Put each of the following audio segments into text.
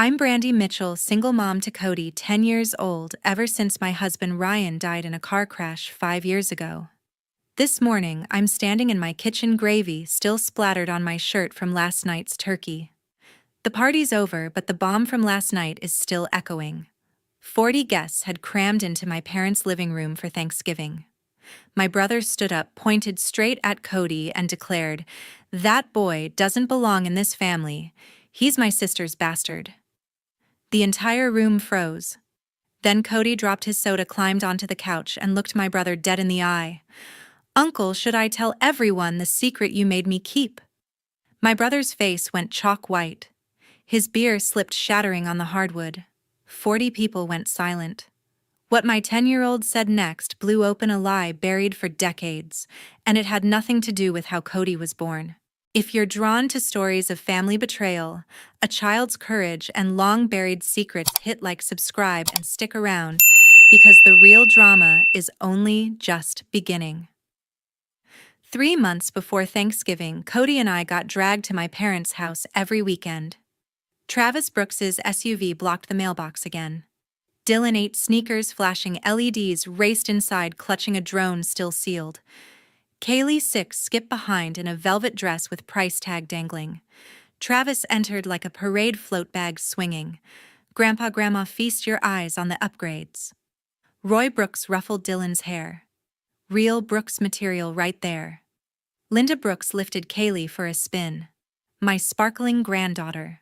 I'm Brandy Mitchell, single mom to Cody, 10 years old, ever since my husband Ryan died in a car crash 5 years ago. This morning, I'm standing in my kitchen, gravy still splattered on my shirt from last night's turkey. The party's over, but the bomb from last night is still echoing. 40 guests had crammed into my parents' living room for Thanksgiving. My brother stood up, pointed straight at Cody, and declared, "That boy doesn't belong in this family. He's my sister's bastard." The entire room froze. Then Cody dropped his soda, climbed onto the couch, and looked my brother dead in the eye. "Uncle, should I tell everyone the secret you made me keep?" My brother's face went chalk white. His beer slipped shattering on the hardwood. 40 people went silent. What my 10-year-old said next blew open a lie buried for decades, and it had nothing to do with how Cody was born. If you're drawn to stories of family betrayal, a child's courage, and long-buried secrets, hit like, subscribe, and stick around, because the real drama is only just beginning. 3 months before Thanksgiving, Cody and I got dragged to my parents' house every weekend. Travis Brooks's SUV blocked the mailbox again. Dylan, 8, sneakers flashing LEDs, raced inside, clutching a drone still sealed. Kaylee, 6, skipped behind in a velvet dress with price tag dangling. Travis entered like a parade float bag swinging. "Grandpa, Grandma, feast your eyes on the upgrades." Roy Brooks ruffled Dylan's hair. Real Brooks material right there. Linda Brooks lifted Kaylee for a spin. My sparkling granddaughter.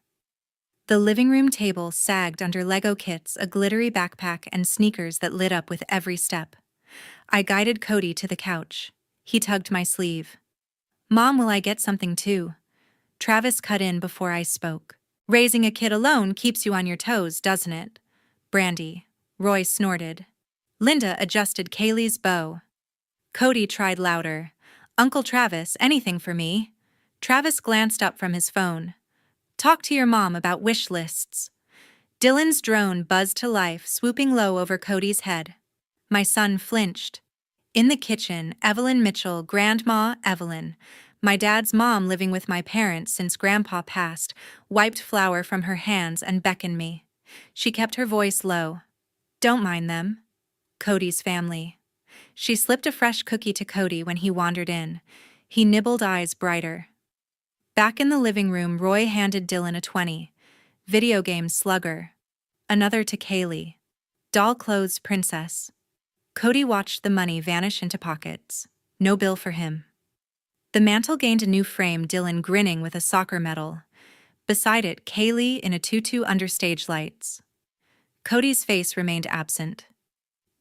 The living room table sagged under Lego kits, a glittery backpack, and sneakers that lit up with every step. I guided Cody to the couch. He tugged my sleeve. "Mom, will I get something too?" Travis cut in before I spoke. "Raising a kid alone keeps you on your toes, doesn't it?" "Brandy." Roy snorted. Linda adjusted Kaylee's bow. Cody tried louder. "Uncle Travis, anything for me?" Travis glanced up from his phone. "Talk to your mom about wish lists." Dylan's drone buzzed to life, swooping low over Cody's head. My son flinched. In the kitchen, Evelyn Mitchell, Grandma Evelyn, my dad's mom living with my parents since Grandpa passed, wiped flour from her hands and beckoned me. She kept her voice low. "Don't mind them." Cody's family. She slipped a fresh cookie to Cody when he wandered in. He nibbled, eyes brighter. Back in the living room, Roy handed Dylan a 20. Video game slugger. Another to Kaylee. Doll clothes princess. Cody watched the money vanish into pockets. No bill for him. The mantel gained a new frame, Dylan grinning with a soccer medal. Beside it, Kaylee in a tutu under stage lights. Cody's face remained absent.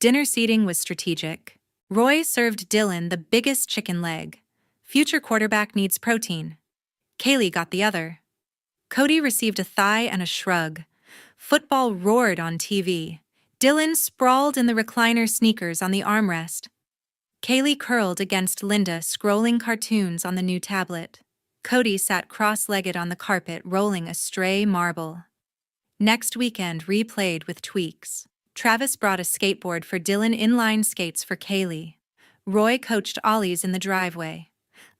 Dinner seating was strategic. Roy served Dylan the biggest chicken leg. Future quarterback needs protein. Kaylee got the other. Cody received a thigh and a shrug. Football roared on TV. Dylan sprawled in the recliner, sneakers on the armrest. Kaylee curled against Linda, scrolling cartoons on the new tablet. Cody sat cross-legged on the carpet, rolling a stray marble. Next weekend replayed with tweaks. Travis brought a skateboard for Dylan, inline skates for Kaylee. Roy coached ollies in the driveway.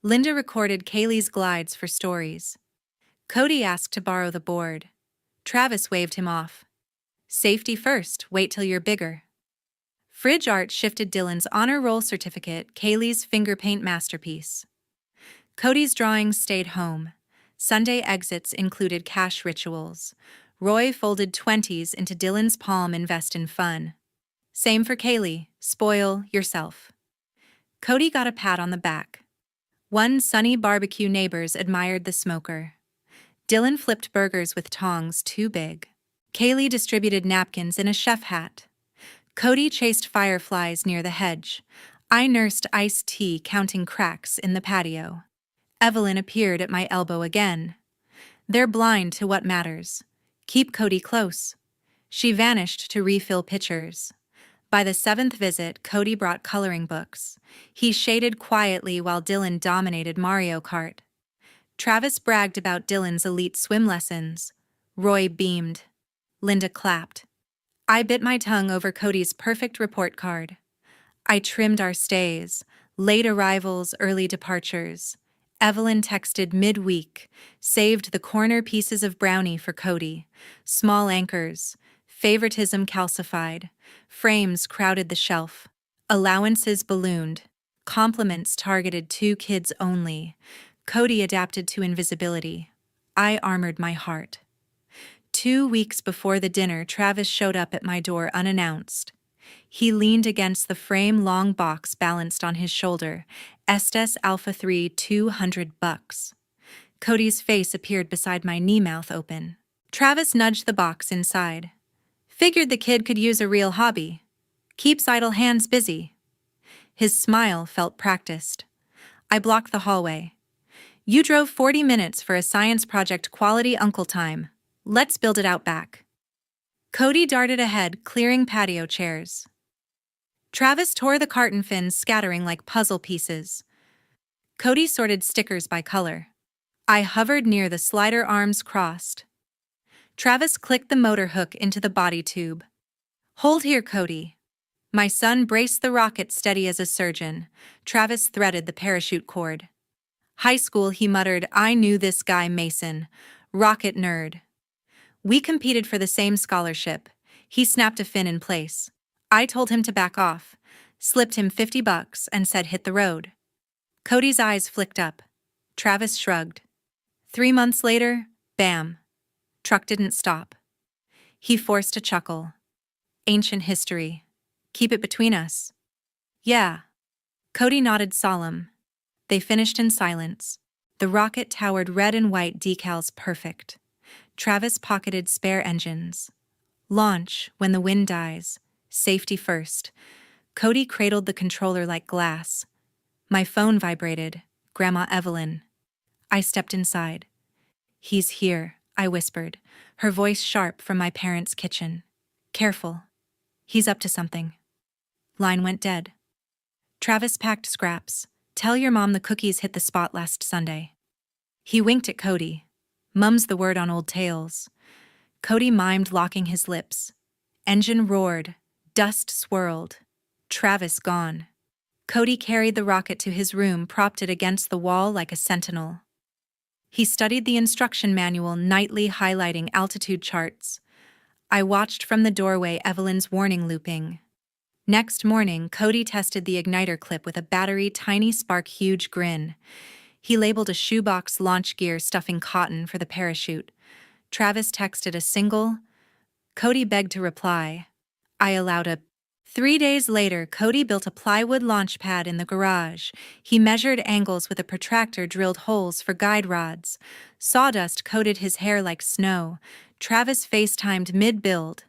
Linda recorded Kaylee's glides for stories. Cody asked to borrow the board. Travis waved him off. "Safety first, wait till you're bigger." Fridge art shifted Dylan's honor roll certificate, Kaylee's finger paint masterpiece. Cody's drawings stayed home. Sunday exits included cash rituals. Roy folded 20s into Dylan's palm, invest in fun. Same for Kaylee, spoil yourself. Cody got a pat on the back. One sunny barbecue neighbors admired the smoker. Dylan flipped burgers with tongs too big. Kaylee distributed napkins in a chef hat. Cody chased fireflies near the hedge. I nursed iced tea, counting cracks in the patio. Evelyn appeared at my elbow again. They're blind to what matters. Keep Cody close. She vanished to refill pitchers. By the 7th visit, Cody brought coloring books. He shaded quietly while Dylan dominated Mario Kart. Travis bragged about Dylan's elite swim lessons. Roy beamed. Linda clapped. I bit my tongue over Cody's perfect report card. I trimmed our stays, late arrivals, early departures. Evelyn texted midweek, saved the corner pieces of brownie for Cody, small anchors, favoritism calcified, frames crowded the shelf, allowances ballooned, compliments targeted 2 kids only. Cody adapted to invisibility. I armored my heart. 2 weeks before the dinner, Travis showed up at my door unannounced. He leaned against the frame-long box balanced on his shoulder. Estes Alpha 3 $200. Cody's face appeared beside my knee, mouth open. Travis nudged the box inside. Figured the kid could use a real hobby. Keeps idle hands busy. His smile felt practiced. I blocked the hallway. You drove 40 minutes for a science project, quality uncle time. Let's build it out back. Cody darted ahead, clearing patio chairs. Travis tore the carton fins, scattering like puzzle pieces. Cody sorted stickers by color. I hovered near the slider, arms crossed. Travis clicked the motor hook into the body tube. Hold here, Cody. My son braced the rocket, steady as a surgeon. Travis threaded the parachute cord. High school, he muttered, I knew this guy Mason. Rocket nerd. We competed for the same scholarship. He snapped a fin in place. I told him to back off, slipped him $50 and said hit the road. Cody's eyes flicked up. Travis shrugged. 3 months later, bam. Truck didn't stop. He forced a chuckle. Ancient history. Keep it between us. Yeah. Cody nodded, solemn. They finished in silence. The rocket towered, red and white decals perfect. Travis pocketed spare engines. Launch when the wind dies. Safety first. Cody cradled the controller like glass. My phone vibrated. Grandma Evelyn. I stepped inside. He's here, I whispered, her voice sharp from my parents' kitchen. Careful. He's up to something. Line went dead. Travis packed scraps. Tell your mom the cookies hit the spot last Sunday. He winked at Cody. Mum's the word on old tales. Cody mimed, locking his lips. Engine roared. Dust swirled. Travis gone. Cody carried the rocket to his room, propped it against the wall like a sentinel. He studied the instruction manual, nightly highlighting altitude charts. I watched from the doorway, Evelyn's warning looping. Next morning, Cody tested the igniter clip with a battery, tiny spark, huge grin. He labeled a shoebox launch gear, stuffing cotton for the parachute. Travis texted a single. Cody begged to reply. I allowed a. 3 days later, Cody built a plywood launch pad in the garage. He measured angles with a protractor, drilled holes for guide rods. Sawdust coated his hair like snow. Travis FaceTimed mid-build.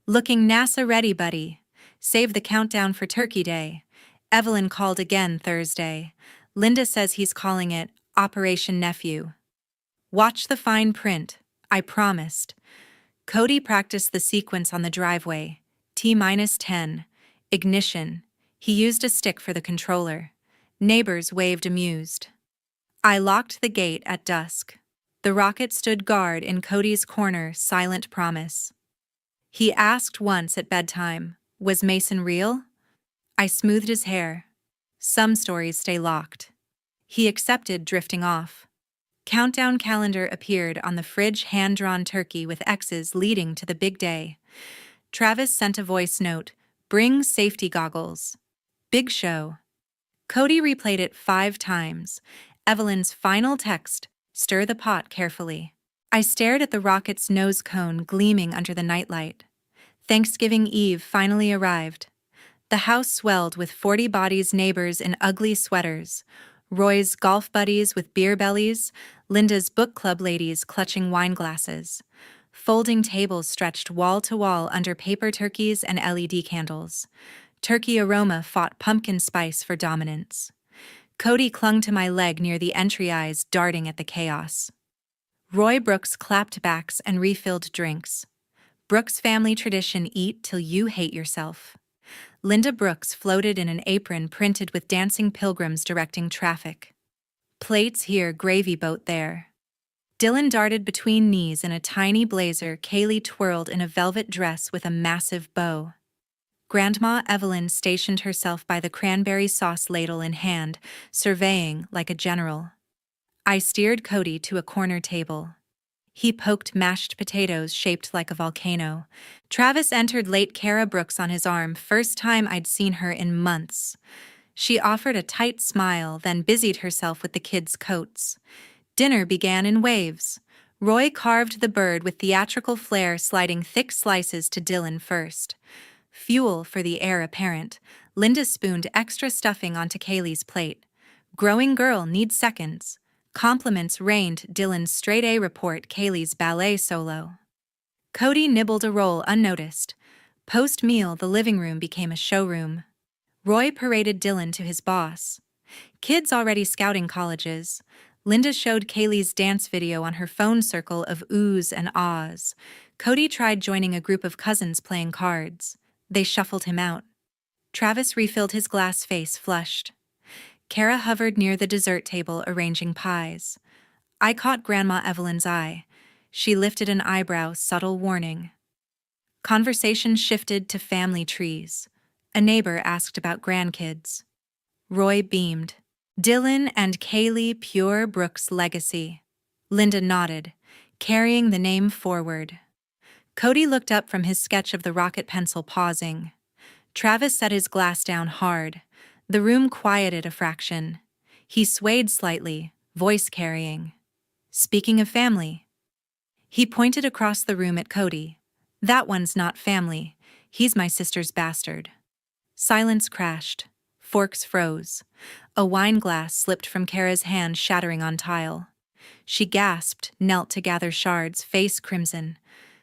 Looking NASA ready, buddy. Save the countdown for Turkey Day. Evelyn called again Thursday. Linda says he's calling it Operation Nephew. Watch the fine print, I promised. Cody practiced the sequence on the driveway. T-10. Ignition. He used a stick for the controller. Neighbors waved amused. I locked the gate at dusk. The rocket stood guard in Cody's corner, silent promise. He asked once at bedtime, was Mason real? I smoothed his hair. Some stories stay locked. He accepted, drifting off. Countdown calendar appeared on the fridge, hand-drawn turkey with X's leading to the big day. Travis sent a voice note, bring safety goggles. Big show. Cody replayed it 5 times. Evelyn's final text, stir the pot carefully. I stared at the rocket's nose cone gleaming under the nightlight. Thanksgiving Eve finally arrived. The house swelled with 40 bodies, neighbors in ugly sweaters, Roy's golf buddies with beer bellies, Linda's book club ladies clutching wine glasses. Folding tables stretched wall to wall under paper turkeys and LED candles. Turkey aroma fought pumpkin spice for dominance. Cody clung to my leg near the entry, eyes darting at the chaos. Roy Brooks clapped backs and refilled drinks. Brooks' family tradition, eat till you hate yourself. Linda Brooks floated in an apron printed with dancing pilgrims directing traffic. Plates here, gravy boat there. Dylan darted between knees in a tiny blazer. Kaylee twirled in a velvet dress with a massive bow. Grandma Evelyn stationed herself by the cranberry sauce ladle in hand, surveying like a general. I steered Cody to a corner table. He poked mashed potatoes shaped like a volcano. Travis entered late. Kara Brooks on his arm, first time I'd seen her in months. She offered a tight smile, then busied herself with the kids' coats. Dinner began in waves. Roy carved the bird with theatrical flair, sliding thick slices to Dylan first. Fuel for the heir apparent, Linda spooned extra stuffing onto Kaylee's plate. Growing girl needs seconds. Compliments rained. Dylan's straight A report, Kaylee's ballet solo. Cody nibbled a roll unnoticed. Post-meal, the living room became a showroom. Roy paraded Dylan to his boss. Kids already scouting colleges. Linda showed Kaylee's dance video on her phone, circle of oohs and ahs. Cody tried joining a group of cousins playing cards. They shuffled him out. Travis refilled his glass, face flushed. Kara hovered near the dessert table arranging pies. I caught Grandma Evelyn's eye. She lifted an eyebrow, subtle warning. Conversation shifted to family trees. A neighbor asked about grandkids. Roy beamed. Dylan and Kaylee, pure Brooks legacy. Linda nodded, carrying the name forward. Cody looked up from his sketch of the rocket pencil, pausing. Travis set his glass down hard. The room quieted a fraction. He swayed slightly, voice carrying. Speaking of family. He pointed across the room at Cody. That one's not family. He's my sister's bastard. Silence crashed. Forks froze. A wine glass slipped from Kara's hand, shattering on tile. She gasped, knelt to gather shards, face crimson.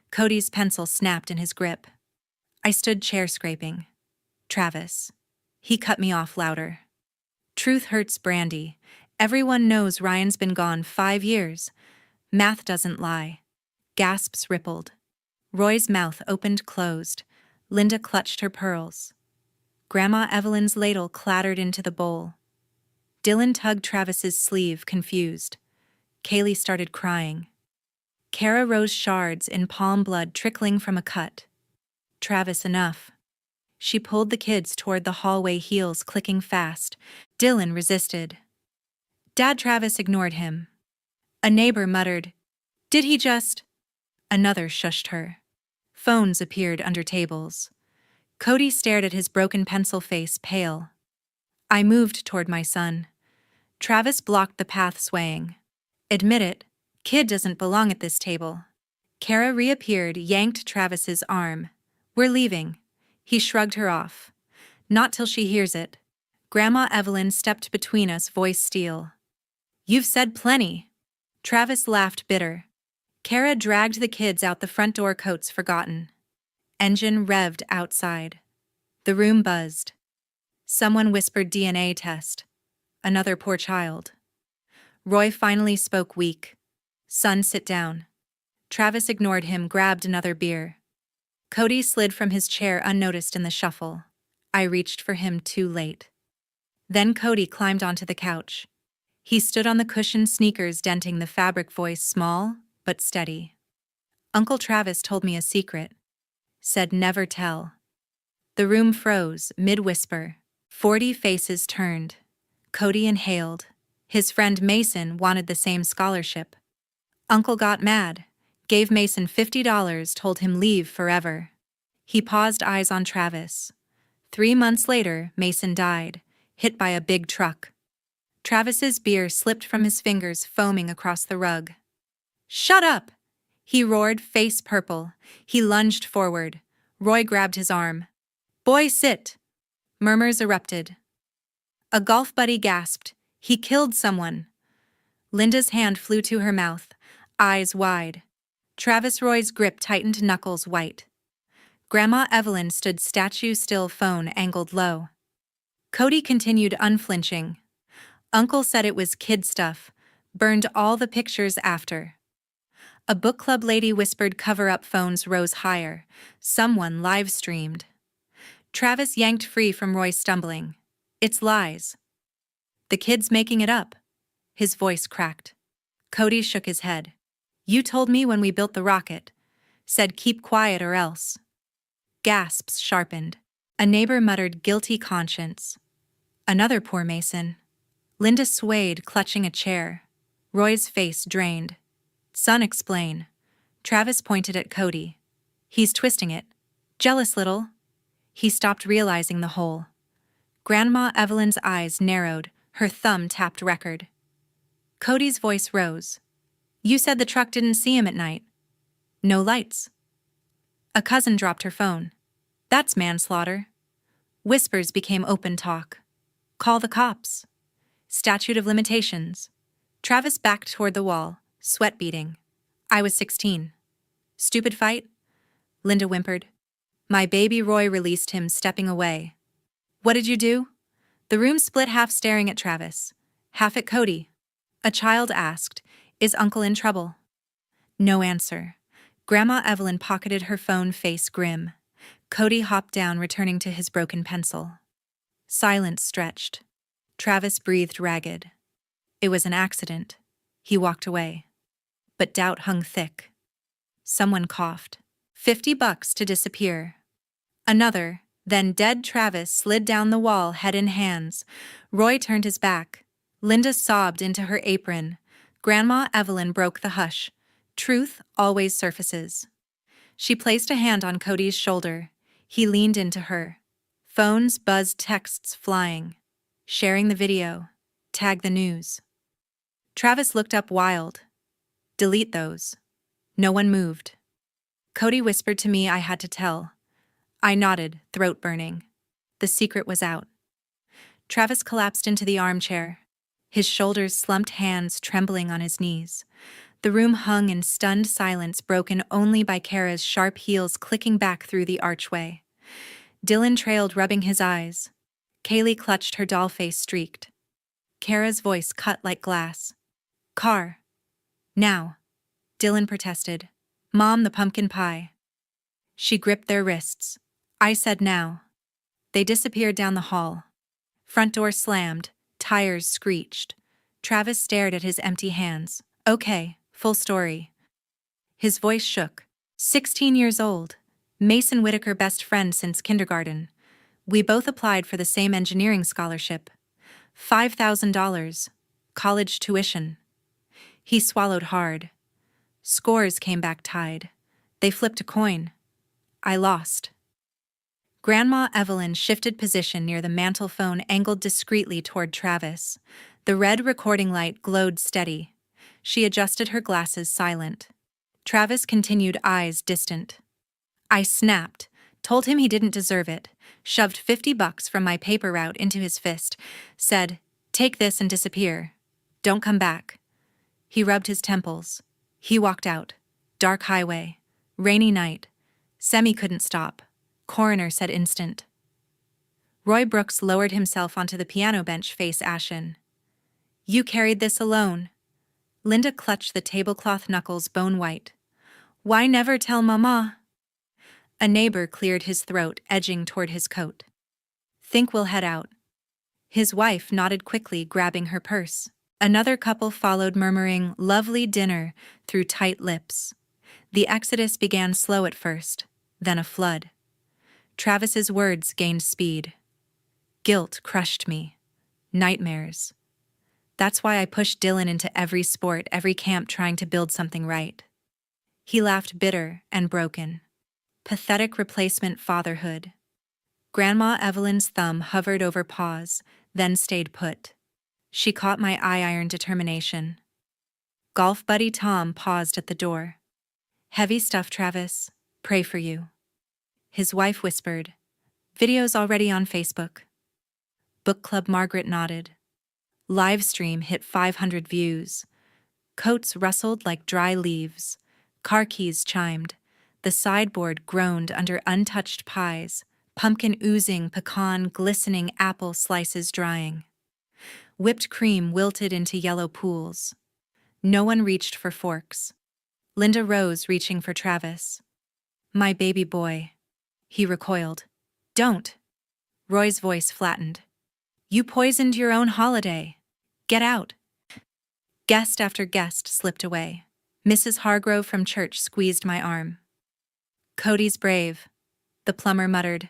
Cody's pencil snapped in his grip. I stood chair scraping. Travis. He cut me off louder. Truth hurts, Brandy. Everyone knows Ryan's been gone 5 years. Math doesn't lie. Gasps rippled. Roy's mouth opened, closed. Linda clutched her pearls. Grandma Evelyn's ladle clattered into the bowl. Dylan tugged Travis's sleeve, confused. Kaylee started crying. Kara rose, shards in palm, blood trickling from a cut. Travis, enough. She pulled the kids toward the hallway, heels clicking fast. Dylan resisted. Dad. Travis ignored him. A neighbor muttered, "Did he just?" Another shushed her. Phones appeared under tables. Cody stared at his broken pencil, face pale. I moved toward my son. Travis blocked the path, swaying. Admit it, kid doesn't belong at this table. Kara reappeared, yanked Travis's arm. We're leaving. He shrugged her off. Not till she hears it. Grandma Evelyn stepped between us, voice steel. You've said plenty. Travis laughed, bitter. Kara dragged the kids out the front door, coats forgotten. Engine revved outside. The room buzzed. Someone whispered DNA test. Another poor child. Roy finally spoke, weak. Son, sit down. Travis ignored him, grabbed another beer. Cody slid from his chair unnoticed in the shuffle. I reached for him too late. Then Cody climbed onto the couch. He stood on the cushioned, sneakers denting the fabric, voice small but steady. Uncle Travis told me a secret. Said never tell. The room froze, mid-whisper. 40 faces turned. Cody inhaled. His friend Mason wanted the same scholarship. Uncle got mad. Gave Mason $50, told him leave forever. He paused, eyes on Travis. 3 months later, Mason died, hit by a big truck. Travis's beer slipped from his fingers, foaming across the rug. Shut up! He roared, face purple. He lunged forward. Roy grabbed his arm. Boy, sit! Murmurs erupted. A golf buddy gasped. He killed someone. Linda's hand flew to her mouth, eyes wide. Travis Roy's grip tightened, knuckles white. Grandma Evelyn stood statue still, phone angled low. Cody continued, unflinching. Uncle said it was kid stuff. Burned all the pictures after. A book club lady whispered, cover up, phones rose higher. Someone live streamed. Travis yanked free from Roy, stumbling. It's lies. The kid's making it up. His voice cracked. Cody shook his head. You told me when we built the rocket. Said keep quiet or else. Gasps sharpened. A neighbor muttered, guilty conscience. Another poor Mason. Linda swayed, clutching a chair. Roy's face drained. Son, explain. Travis pointed at Cody. He's twisting it. Jealous little. He stopped realizing the hole. Grandma Evelyn's eyes narrowed, her thumb tapped record. Cody's voice rose. You said the truck didn't see him at night. No lights. A cousin dropped her phone. That's manslaughter. Whispers became open talk. Call the cops. Statute of limitations. Travis backed toward the wall, sweat beading. I was 16. Stupid fight? Linda whimpered. My baby Roy released him, stepping away. What did you do? The room split, half staring at Travis, half at Cody. A child asked, Is Uncle in trouble? No answer. Grandma Evelyn pocketed her phone, face grim. Cody hopped down, returning to his broken pencil. Silence stretched. Travis breathed ragged. It was an accident. He walked away. But doubt hung thick. Someone coughed. $50 to disappear. Another, then dead Travis slid down the wall, head in hands. Roy turned his back. Linda sobbed into her apron. Grandma Evelyn broke the hush. Truth always surfaces. She placed a hand on Cody's shoulder. He leaned into her. Phones buzzed, texts flying. Sharing the video. Tag the news. Travis looked up, wild. Delete those. No one moved. Cody whispered to me I had to tell. I nodded, throat burning. The secret was out. Travis collapsed into the armchair. His shoulders slumped, hands trembling on his knees. The room hung in stunned silence, broken only by Kara's sharp heels clicking back through the archway. Dylan trailed, rubbing his eyes. Kaylee clutched, her doll face streaked. Kara's voice cut like glass. Car. Now. Dylan protested. Mom, the pumpkin pie. She gripped their wrists. I said now. They disappeared down the hall. Front door slammed. Tires screeched. Travis stared at his empty hands. Okay, full story. His voice shook. 16 years old. Mason Whitaker, best friend since kindergarten. We both applied for the same engineering scholarship. $5,000. College tuition. He swallowed hard. Scores came back tied. They flipped a coin. I lost. Grandma Evelyn shifted position near the mantel phone, angled discreetly toward Travis. The red recording light glowed steady. She adjusted her glasses, silent. Travis continued, eyes distant. I snapped, told him he didn't deserve it, shoved $50 from my paper route into his fist, said, Take this and disappear. Don't come back. He rubbed his temples. He walked out. Dark highway. Rainy night. Semi couldn't stop. Coroner said instant. Roy Brooks lowered himself onto the piano bench, face ashen. You carried this alone. Linda clutched the tablecloth, knuckles bone white. Why never tell Mama? A neighbor cleared his throat, edging toward his coat. Think we'll head out. His wife nodded quickly, grabbing her purse. Another couple followed, murmuring, lovely dinner, through tight lips. The exodus began slow at first, then a flood. Travis's words gained speed. Guilt crushed me. Nightmares. That's why I pushed Dylan into every sport, every camp, trying to build something right. He laughed, bitter and broken. Pathetic replacement fatherhood. Grandma Evelyn's thumb hovered over pause, then stayed put. She caught my eye, iron determination. Golf buddy Tom paused at the door. Heavy stuff, Travis. Pray for you. His wife whispered, Video's already on Facebook. Book club, Margaret nodded. Live stream hit 500 views. Coats rustled like dry leaves. Car keys chimed. The sideboard groaned under untouched pies, pumpkin oozing, pecan glistening, apple slices drying. Whipped cream wilted into yellow pools. No one reached for forks. Linda rose, reaching for Travis. My baby boy. He recoiled. Don't. Roy's voice flattened. You poisoned your own holiday. Get out. Guest after guest slipped away. Mrs. Hargrove from church squeezed my arm. Cody's brave, the plumber muttered.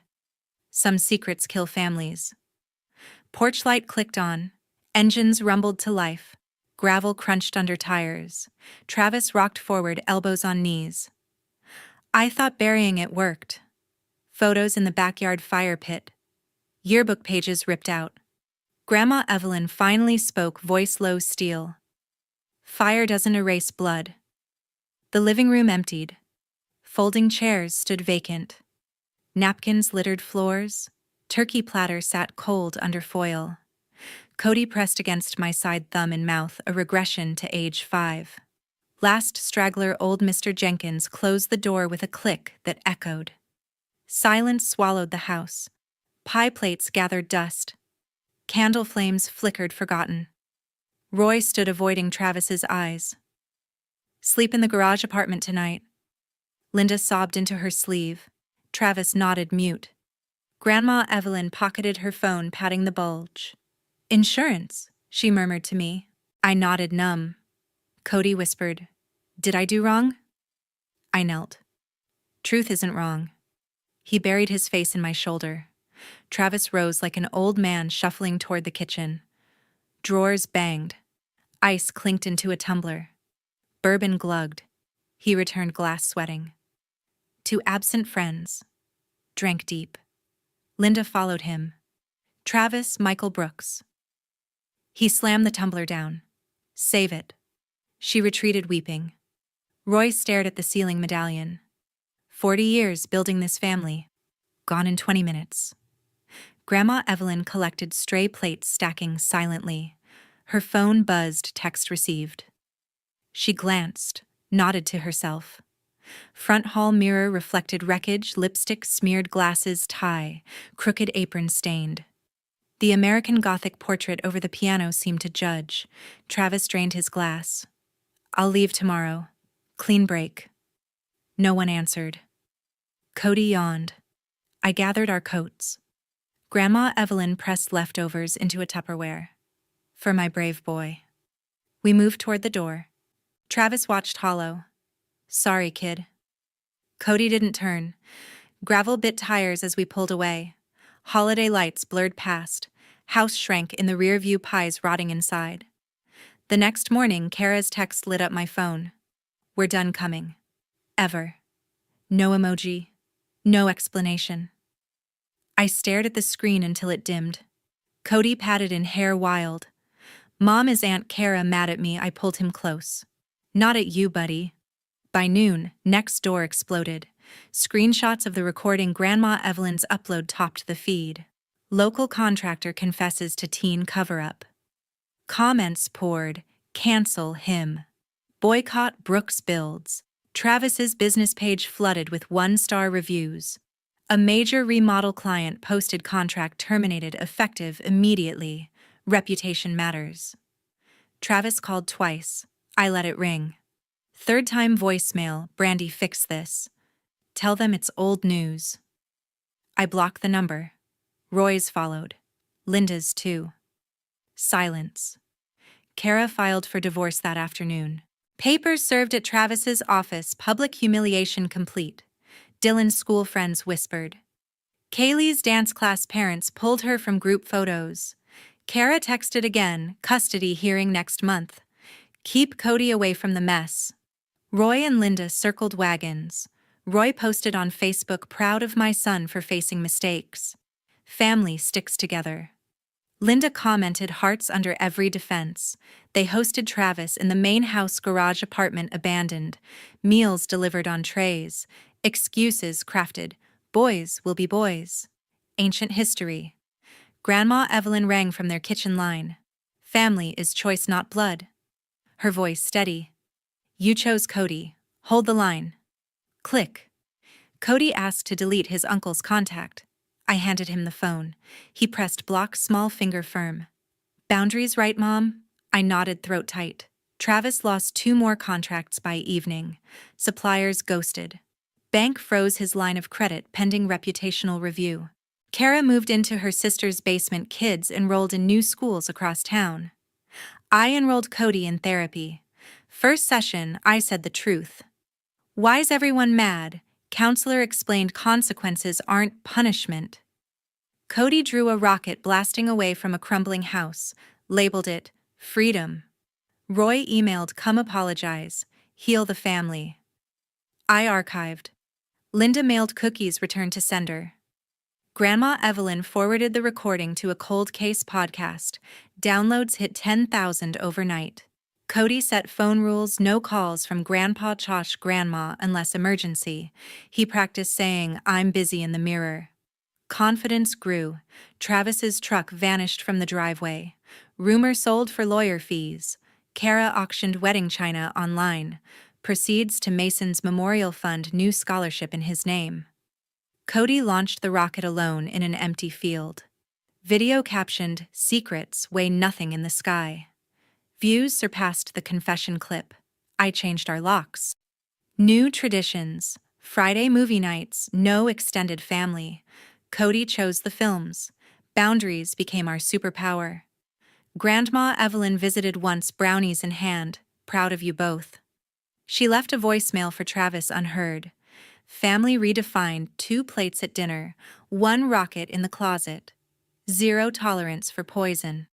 Some secrets kill families. Porch light clicked on. Engines rumbled to life. Gravel crunched under tires. Travis rocked forward, elbows on knees. I thought burying it worked. Photos in the backyard fire pit. Yearbook pages ripped out. Grandma Evelyn finally spoke, voice low, steel. Fire doesn't erase blood. The living room emptied. Folding chairs stood vacant. Napkins littered floors. Turkey platter sat cold under foil. Cody pressed against my side, thumb in mouth, a regression to age 5. Last straggler, old Mr. Jenkins, closed the door with a click that echoed. Silence swallowed the house. Pie plates gathered dust. Candle flames flickered, forgotten. Roy stood, avoiding Travis's eyes. Sleep in the garage apartment tonight. Linda sobbed into her sleeve. Travis nodded, mute. Grandma Evelyn pocketed her phone, patting the bulge. Insurance, she murmured to me. I nodded, numb. Cody whispered, Did I do wrong? I knelt. Truth isn't wrong. He buried his face in my shoulder. Travis rose like an old man shuffling toward the kitchen. Drawers banged. Ice clinked into a tumbler. Bourbon glugged. He returned, glass sweating. To absent friends. Drank deep. Linda followed him. Travis, Michael Brooks. He slammed the tumbler down. Save it. She retreated, weeping. Roy stared at the ceiling medallion. 40 years building this family. Gone in 20 minutes. Grandma Evelyn collected stray plates, stacking silently. Her phone buzzed, text received. She glanced, nodded to herself. Front hall mirror reflected wreckage, lipstick smeared, glasses, tie, crooked apron stained. The American Gothic portrait over the piano seemed to judge. Travis drained his glass. I'll leave tomorrow. Clean break. No one answered. Cody yawned. I gathered our coats. Grandma Evelyn pressed leftovers into a Tupperware. For my brave boy. We moved toward the door. Travis watched hollow. Sorry, kid. Cody didn't turn. Gravel bit tires as we pulled away. Holiday lights blurred past. House shrank in the rear view, pies rotting inside. The next morning, Kara's text lit up my phone. We're done coming. Ever. No emoji. No explanation. I stared at the screen until it dimmed. Cody patted in, hair wild. Mom, is Aunt Kara mad at me? I pulled him close. Not at you, buddy. By noon, next door exploded. Screenshots of the recording Grandma Evelyn's upload topped the feed. Local contractor confesses to teen cover-up. Comments poured. Cancel him. Boycott Brooks builds. Travis's business page flooded with 1-star reviews. A major remodel client posted contract terminated, effective immediately. Reputation matters. Travis called twice. I let it ring. Third time voicemail, Brandy, fix this. Tell them it's old news. I blocked the number. Roy's followed. Linda's too. Silence. Kara filed for divorce that afternoon. Papers served at Travis's office, public humiliation complete. Dylan's school friends whispered. Kaylee's dance class parents pulled her from group photos. Kara texted again, custody hearing next month. Keep Cody away from the mess. Roy and Linda circled wagons. Roy posted on Facebook, proud of my son for facing mistakes. Family sticks together. Linda commented, hearts under every defense. They hosted Travis in the main house garage apartment, abandoned. Meals delivered on trays. Excuses crafted. Boys will be boys. Ancient history. Grandma Evelyn rang from their kitchen line. Family is choice, not blood. Her voice steady. You chose Cody. Hold the line. Click. Cody asked to delete his uncle's contact. I handed him the phone. He pressed block, small finger firm. Boundaries right, Mom? I nodded, throat tight. Travis lost 2 more contracts by evening. Suppliers ghosted. Bank froze his line of credit pending reputational review. Kara moved into her sister's basement. Kids enrolled in new schools across town. I enrolled Cody in therapy. First session, I said the truth. Why's everyone mad? Counselor explained consequences aren't punishment. Cody drew a rocket blasting away from a crumbling house, labeled it freedom. Roy emailed, "Come apologize. Heal the family." I archived. Linda mailed cookies, returned to sender. Grandma Evelyn forwarded the recording to a cold case podcast. Downloads hit 10,000 overnight. Cody set phone rules: no calls from Grandpa Josh Grandma unless emergency. He practiced saying, "I'm busy," in the mirror. Confidence grew. Travis's truck vanished from the driveway. Rumor sold for lawyer fees. Kara auctioned wedding china online. Proceeds to Mason's Memorial Fund, new scholarship in his name. Cody launched the rocket alone in an empty field. Video captioned, "Secrets weigh nothing in the sky." Views surpassed the confession clip. I changed our locks. New traditions. Friday movie nights, no extended family. Cody chose the films. Boundaries became our superpower. Grandma Evelyn visited once, brownies in hand, "Proud of you both." She left a voicemail for Travis unheard. Family redefined: 2 plates at dinner, 1 rocket in the closet. Zero tolerance for poison.